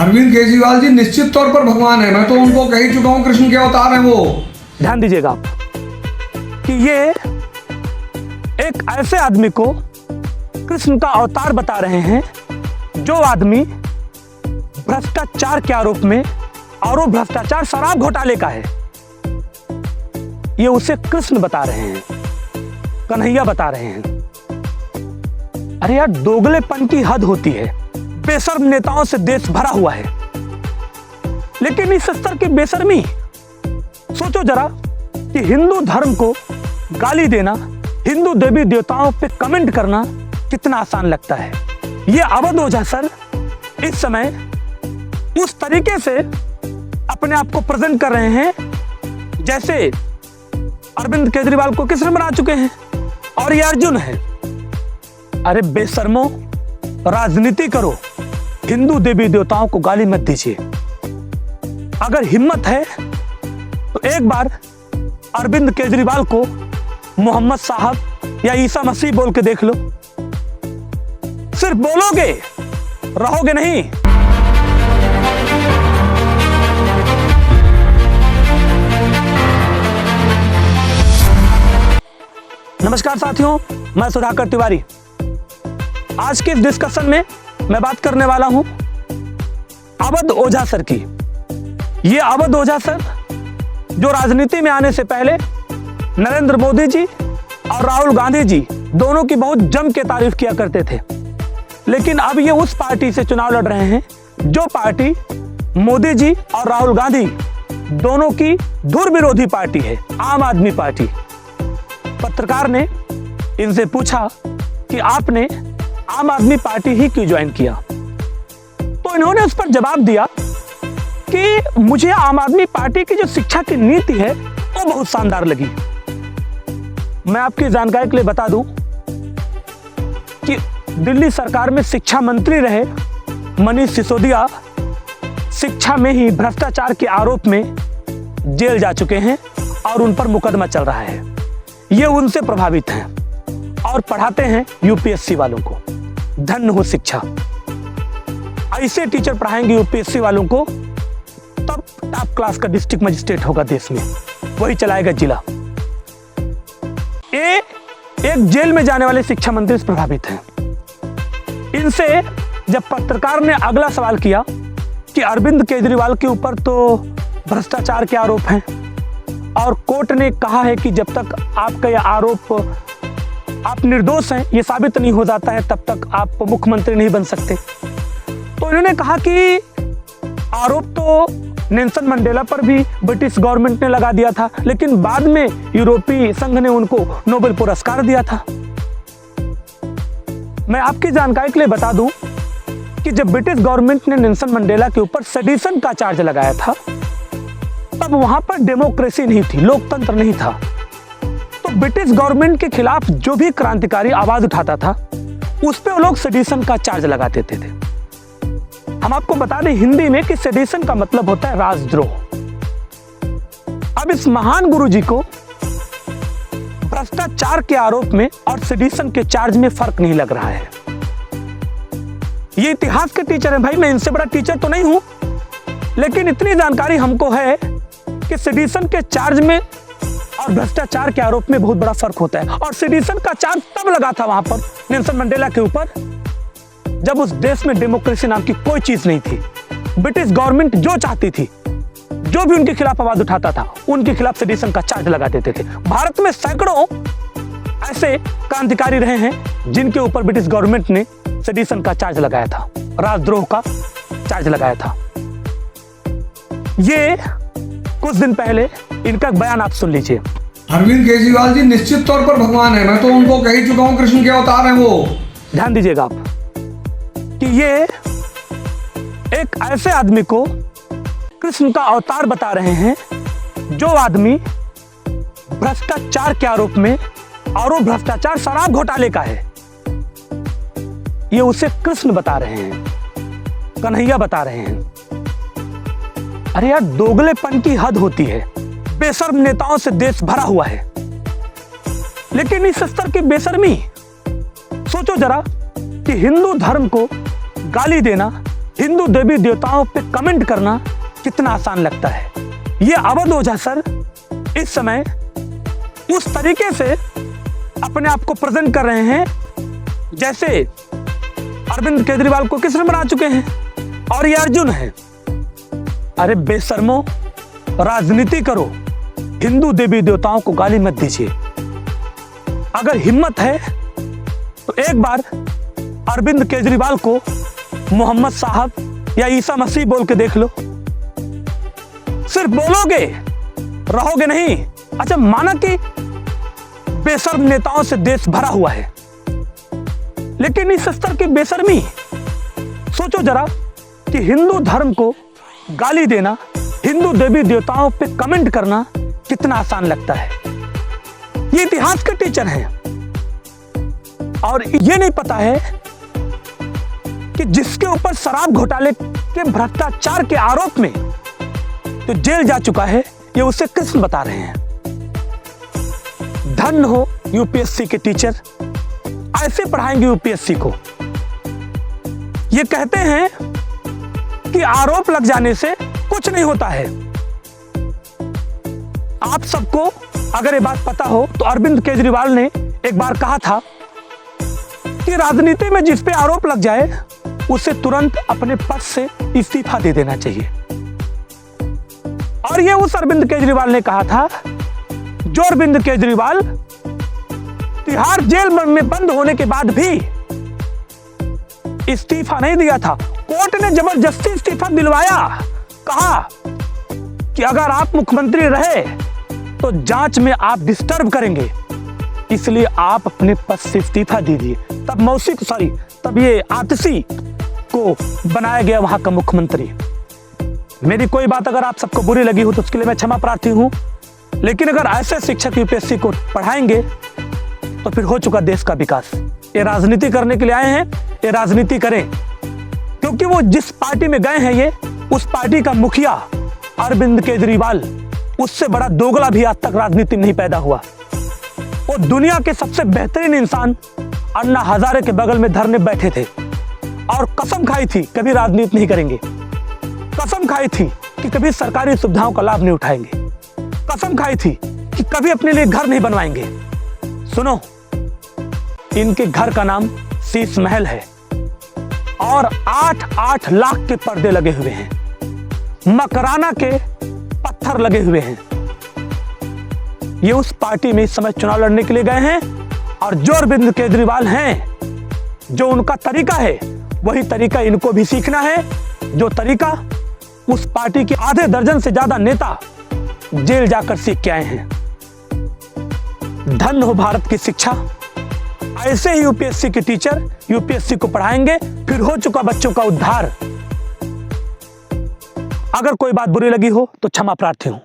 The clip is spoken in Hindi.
अरविंद केजरीवाल जी निश्चित तौर पर भगवान है। मैं तो उनको कह ही चुका हूँ, कृष्ण के अवतार हैं वो। ध्यान दीजिएगा आप कि ये एक ऐसे आदमी को कृष्ण का अवतार बता रहे हैं जो आदमी भ्रष्टाचार के आरोप में, और वो भ्रष्टाचार शराब घोटाले का है। ये उसे कृष्ण बता रहे हैं, कन्हैया बता रहे हैं। अरे यार, दोगलेपन की हद होती है। बेशर्म नेताओं से देश भरा हुआ है, लेकिन इस स्तर की बेशर्मी, सोचो जरा कि हिंदू धर्म को गाली देना, हिंदू देवी देवताओं पे कमेंट करना कितना आसान लगता है। ये अवध ओझा सर इस समय उस तरीके से अपने आप को प्रेजेंट कर रहे हैं जैसे अरविंद केजरीवाल को कृष्ण बना चुके हैं और ये अर्जुन है। अरे बेशर्मो, राजनीति करो, हिंदू देवी देवताओं को गाली मत दीजिए। अगर हिम्मत है तो एक बार अरविंद केजरीवाल को मोहम्मद साहब या ईसा मसीह बोल के देख लो। सिर्फ बोलोगे, रहोगे नहीं। नमस्कार साथियों, मैं सुधाकर तिवारी। आज के इस डिस्कशन में मैं बात करने वाला हूं अवध ओझा सर की। ये अवध ओझा सर जो राजनीति में आने से पहले नरेंद्र मोदी जी और राहुल गांधी जी दोनों की बहुत जम के तारीफ किया करते थे, लेकिन अब ये उस पार्टी से चुनाव लड़ रहे हैं जो पार्टी मोदी जी और राहुल गांधी दोनों की धुर विरोधी पार्टी है, आम आदमी पार्टी। पत्रकार ने इनसे पूछा कि आपने आम आदमी पार्टी ही क्यों ज्वाइन किया, तो इन्होंने उस पर जवाब दिया कि मुझे आम आदमी पार्टी की जो शिक्षा की नीति है वो बहुत शानदार लगी। मैं आपकी जानकारी के लिए बता दूं कि दिल्ली सरकार में शिक्षा मंत्री रहे मनीष सिसोदिया शिक्षा में ही भ्रष्टाचार के आरोप में जेल जा चुके हैं और उन पर मुकदमा चल रहा है। ये उनसे प्रभावित हैं और पढ़ाते हैं यूपीएससी वालों को। धन्य हो शिक्षा। ऐसे टीचर पढ़ाएंगे यूपीएससी वालों को, तब टॉप क्लास का डिस्ट्रिक्ट मजिस्ट्रेट होगा देश में, वही चलाएगा जिला। ये एक जेल में जाने वाले शिक्षा मंत्री से प्रभावित हैं। इनसे जब पत्रकार ने अगला सवाल किया कि अरविंद केजरीवाल के ऊपर तो भ्रष्टाचार के आरोप हैं और कोर्ट ने कहा है कि जब तक आपका यह आरोप, आप निर्दोष हैं, ये साबित नहीं हो जाता है, तब तक आप मुख्यमंत्री नहीं बन सकते। तो इन्होंने कहा कि आरोप तो नेल्सन मंडेला पर भी ब्रिटिश गवर्नमेंट ने लगा दिया था, लेकिन बाद में यूरोपीय संघ ने उनको नोबेल पुरस्कार दिया था। मैं आपकी जानकारी के लिए बता दूं कि जब ब्रिटिश गवर्नमेंट ने नेल्सन मंडेला के ऊपर सेडिशन का चार्ज लगाया था, तब वहां पर डेमोक्रेसी नहीं थी, लोकतंत्र नहीं था। तो ब्रिटिश गवर्नमेंट के खिलाफ जो भी क्रांतिकारी आवाज उठाता था उस पे वो लोग सेडिशन का चार्ज लगा देते थे। हम आपको बता दें हिंदी में कि सेडिशन का मतलब होता है राजद्रोह। अब इस महान गुरुजी को भ्रष्टाचार के आरोप में और सेडिशन के चार्ज में फर्क नहीं लग रहा है। ये इतिहास के टीचर हैं भाई, मैं इनसे बड़ा टीचर तो नहीं हूं, लेकिन इतनी जानकारी हमको है कि सेडिशन के चार्ज में और भ्रष्टाचार के आरोप में बहुत बड़ा फर्क होता है। और सेडिशन का चार्ज तब लगा था वहां पर नेल्सन मंडेला के ऊपर जब उस देश में डेमोक्रेसी नाम की कोई चीज नहीं थी। ब्रिटिश गवर्नमेंट जो चाहती थी, जो भी उनके खिलाफ आवाज उठाता था, उनके खिलाफ सेडिशन का चार्ज लगा देते थे। भारत में सैकड़ों ऐसे क्रांतिकारी रहे हैं जिनके ऊपर ब्रिटिश गवर्नमेंट ने सेडिशन का चार्ज लगाया था, राजद्रोह का चार्ज लगाया था। ये कुछ दिन पहले इनका बयान आप सुन लीजिए। अरविंद केजरीवाल जी निश्चित तौर पर भगवान है। मैं तो उनको कह ही चुका हूँ, कृष्ण के अवतार हैं वो। ध्यान दीजिएगा आप कि ये एक ऐसे आदमी को कृष्ण का अवतार बता रहे हैं जो आदमी भ्रष्टाचार के आरोप में, और वो भ्रष्टाचार शराब घोटाले का है। ये उसे कृष्ण बता रहे हैं, कन्हैया बता रहे हैं। अरे यार, दोगलेपन की हद होती है। बेशर्म नेताओं से देश भरा हुआ है, लेकिन इस स्तर की बेशर्मी, सोचो जरा कि हिंदू धर्म को गाली देना, हिंदू देवी देवताओं पे कमेंट करना कितना आसान लगता है। ये अवध ओझा सर इस समय उस तरीके से अपने आप को प्रेजेंट कर रहे हैं जैसे अरविंद केजरीवाल को किसने बना चुके हैं, और ये अर्जुन है। अरे बेशर्मो, राजनीति करो, हिंदू देवी देवताओं को गाली मत दीजिए। अगर हिम्मत है तो एक बार अरविंद केजरीवाल को मोहम्मद साहब या ईसा मसीह बोल के देख लो। सिर्फ बोलोगे, रहोगे नहीं। अच्छा, माना कि बेशर्म नेताओं से देश भरा हुआ है, लेकिन इस स्तर की बेशर्मी, सोचो जरा कि हिंदू धर्म को गाली देना, हिंदू देवी देवताओं पे कमेंट करना कितना आसान लगता है। ये इतिहास के टीचर हैं और ये नहीं पता है कि जिसके ऊपर शराब घोटाले के भ्रष्टाचार के आरोप में तो जेल जा चुका है, ये उसे कृष्ण बता रहे हैं। धन्य हो यूपीएससी के टीचर, ऐसे पढ़ाएंगे यूपीएससी को। ये कहते हैं कि आरोप लग जाने से कुछ नहीं होता है। आप सबको अगर ये बात पता हो तो अरविंद केजरीवाल ने एक बार कहा था कि राजनीति में जिस पे आरोप लग जाए उसे तुरंत अपने पद से इस्तीफा दे देना चाहिए। और ये उस अरविंद केजरीवाल ने कहा था जो अरविंद केजरीवाल तिहाड़ जेल में बंद होने के बाद भी इस्तीफा नहीं दिया था। कोर्ट ने जबरदस्ती इस्तीफा दिलवाया। कहा कि अगर आप मुख्यमंत्री रहे तो जांच में आप डिस्टर्ब करेंगे, इसलिए आप अपने पद से इस्तीफा दीजिए। तब ये आतिशी को बनाया गया वहां का मुख्यमंत्री। मेरी कोई बात अगर आप सबको बुरी लगी हो तो उसके लिए मैं क्षमा प्रार्थी हूं, लेकिन अगर ऐसे शिक्षक यूपीएससी को पढ़ाएंगे तो फिर हो चुका देश का विकास। ये राजनीति करने के लिए आए हैं, ये राजनीति करें, क्योंकि वो जिस पार्टी में गए हैं, ये उस पार्टी का मुखिया अरविंद केजरीवाल, उससे बड़ा दोगला भी आज तक राजनीति में नहीं पैदा हुआ। वो दुनिया के सबसे बेहतरीन इंसान अन्ना हजारे के बगल में धरने बैठे थे और कसम खाई थी कभी राजनीति नहीं करेंगे। कसम खाई थी कि कभी सरकारी सुविधाओं का लाभ नहीं उठाएंगे। कसम खाई थी कि कभी अपने लिए घर नहीं बनवाएंगे। सुनो, इनके घर का नाम शीश महल है और 8-8 लाख के पर्दे लगे हुए हैं, मकराना के पत्थर लगे हुए हैं। ये उस पार्टी में इस समय चुनाव लड़ने के लिए गए हैं और जो अरविंद केजरीवाल हैं, जो उनका तरीका है वही तरीका इनको भी सीखना है, जो तरीका उस पार्टी के आधे दर्जन से ज्यादा नेता जेल जाकर सीख के आए हैं। धन्य हो भारत की शिक्षा। ऐसे ही यूपीएससी के टीचर यूपीएससी को पढ़ाएंगे, फिर हो चुका बच्चों का उद्धार। अगर कोई बात बुरी लगी हो तो क्षमा प्रार्थी हूं।